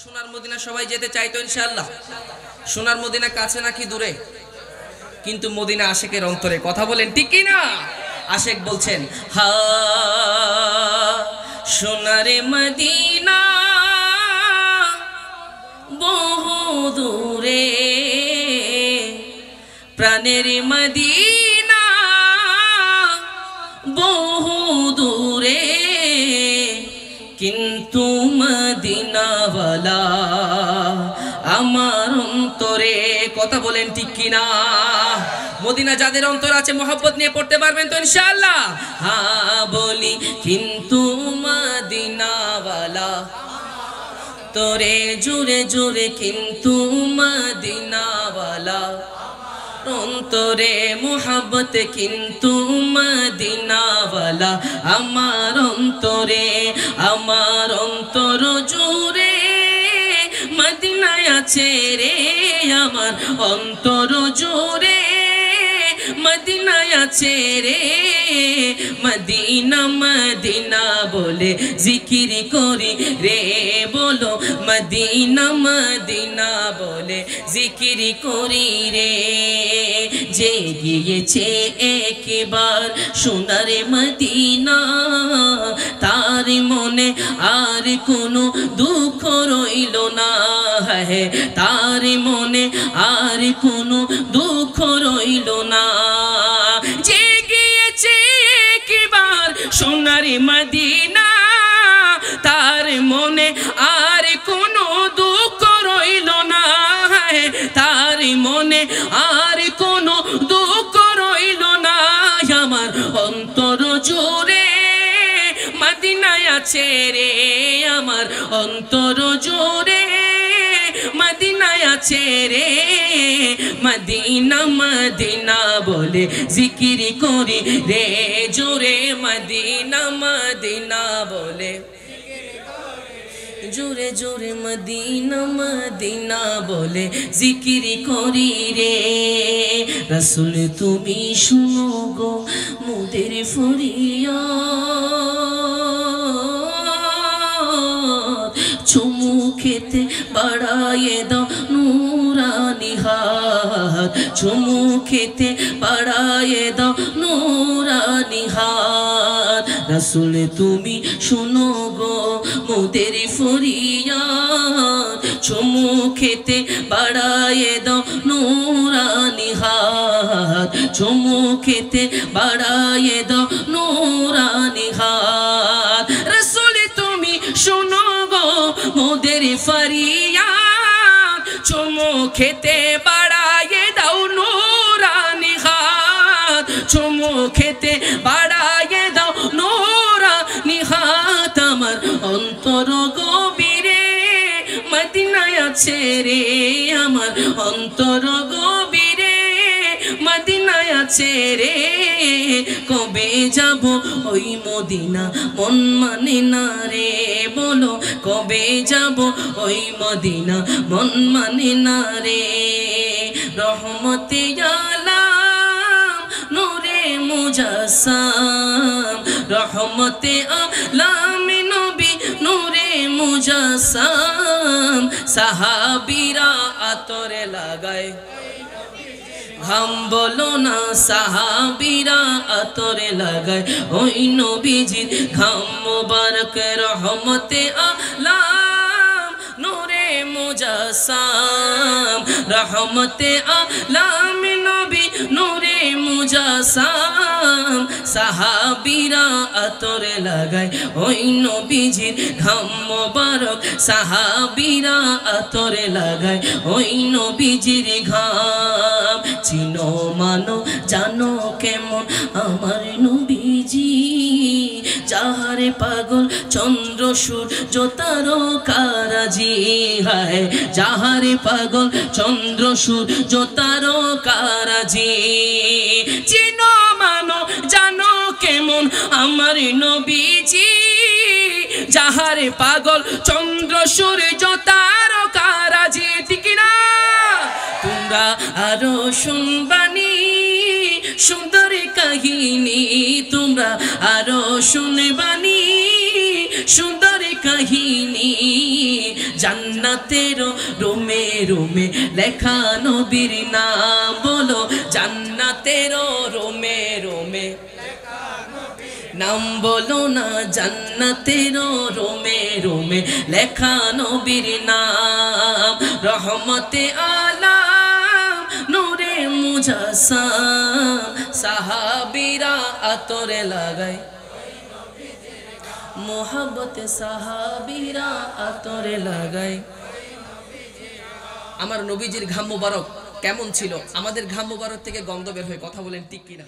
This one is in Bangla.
সোনার মদিনা সবাই যেতে চাইতো ইনশাআল্লাহ। সোনার মদিনা কাছে নাকি দূরে? কিন্তু মদিনা আশেকের অন্তরে, কথা বলেন ঠিক কি না? আশেক বলছেন, হা সোনারে মদিনা বহু দূরে, প্রাণের মদিনা বহু দূরে, কিন্তু মদিনাওয়ালা আমার অন্তরে। কথা বলেন ঠিক কিনা? মদিনা যাদের অন্তর আছে মোহাব্বত নিয়ে পড়তে পারবেন তো ইনশাআল্লাহ? হ্যাঁ বলি, কিন্তু মদিনাওয়ালা তোরে জুড়ে জুড়ে, কিন্তু মদিনাওয়ালা অন্তরে মোহাব্বত, কিন্তু মদিনাওয়ালা আমার অন্তরে, আমার অন্তর জুড়ে মদিনায় আছে রে, আমার অন্তর জুড়ে মদিনায় আছে রে। মদিনা মদিনা বলে জিকির করি রে, বলো মদিনা মদিনা বলে জিকির করি রে। যে গিয়েছে একবার সোনার মদিনা, তার মনে আর কোনো দুঃখ রইল না, হ্যাঁ তার মনে আর কোনো দুঃখ রইল না। যে গিয়েছে একবার সোনার মদিনা, তার মনে আর কোনো দুঃখ রইল না, তার মনে আর কোনো দুঃখ রইল না। আমার অন্তর জুড়ে মদিনায় আছে রে, আমার অন্তর জুড়ে মদিনায় আছে রে। মদিনা মদিনা বলে জিকির করি রে, জোরে মদিনা মদিনা বলে জোরে জোরে মদিনা মদিনা বলে জিকির করি রে। রাসূল তুমি শুনো গো মোদের ফরিয়াদ, চুমু খেতে বাড়ায়ে দাও নুরানি হাত, চুমু খেতে বাড়ায়ে দাও নুরানি হাত। রাসূল তুমি শুনো গো মোদের ফরিয়াদ, চুমু খেতে বাড়ায়ে দাও নুরানি হাত, চুমু খেতে বাড়ায়ে দাও নুরানি হাত। রাসূল তুমি শুনো গো মোদের ফরিয়াদ, চুমু খেতে বাড়ায়ে দাও নুরানি হাত, চুমু খেতে বাড়ায়ে দাও নুরানি হাত। আমার অন্তর গভীরে মদিনায় আছে রে, আমার অন্তর গভীরে মদিনায় আছে রে। কবে যাব ওই মদিনা মন মানে না রে, বলো কবে যাব ওই মদিনা মন মানে না রে। রহমতে আলাম নূরে মুজাসসাম, রহমতে আলাম নবী নূরে মুজাসসাম। সাহাবীরা আতরে লাগায় ঘাম, বলো না সাহাবীরা আতরে লাগায় ওই নবীজির ঘাম মোবারক। রহমতে আলাম নূরে মুজাসসাম, রহমতে আলাম নবী নূরে মুজাসসাম। সাহাবীরা আতরে লাগায় ওই নবীজির ঘাম মোবারক, সাহাবীরা আতরে লাগায় ওই নবীজির ঘাম। চিনো মানো জানো কেমন আমার নবীজি, যাহারে পাগল চন্দ্র সূর্য তারকারাজি, হায় যাহারে পাগল চন্দ্র সূর্য তারকারাজি। চিনো মানো জানো কেমন আমার নবীজি, যাহারে পাগল চন্দ্র সূর্য তারকারাজি। ঠিক না? তোমরা আরো শুনবানি সুন্দর কাহিনী, তোমরা আরো শুনবানি সুন্দর কাহিনী জান্নাতের রোমে রোমে লেখা নবীর নাম বলো জান্নাতের রোমে রোমে নাম বলো না জান্নাতের রোমে রোমে লেখা নবীর নাম রহমতে আলাম নূরে মুজাসসাম সাহাবীরা আতরে লাগায় মোহাব্বতে সাহাবীরা আতরে লাগায় আমার নবীজির ঘাম মোবারক কেমন ছিল আমাদের ঘাম মোবারক থেকে গন্ধ বের হয় কথা বলেন ঠিক কিনা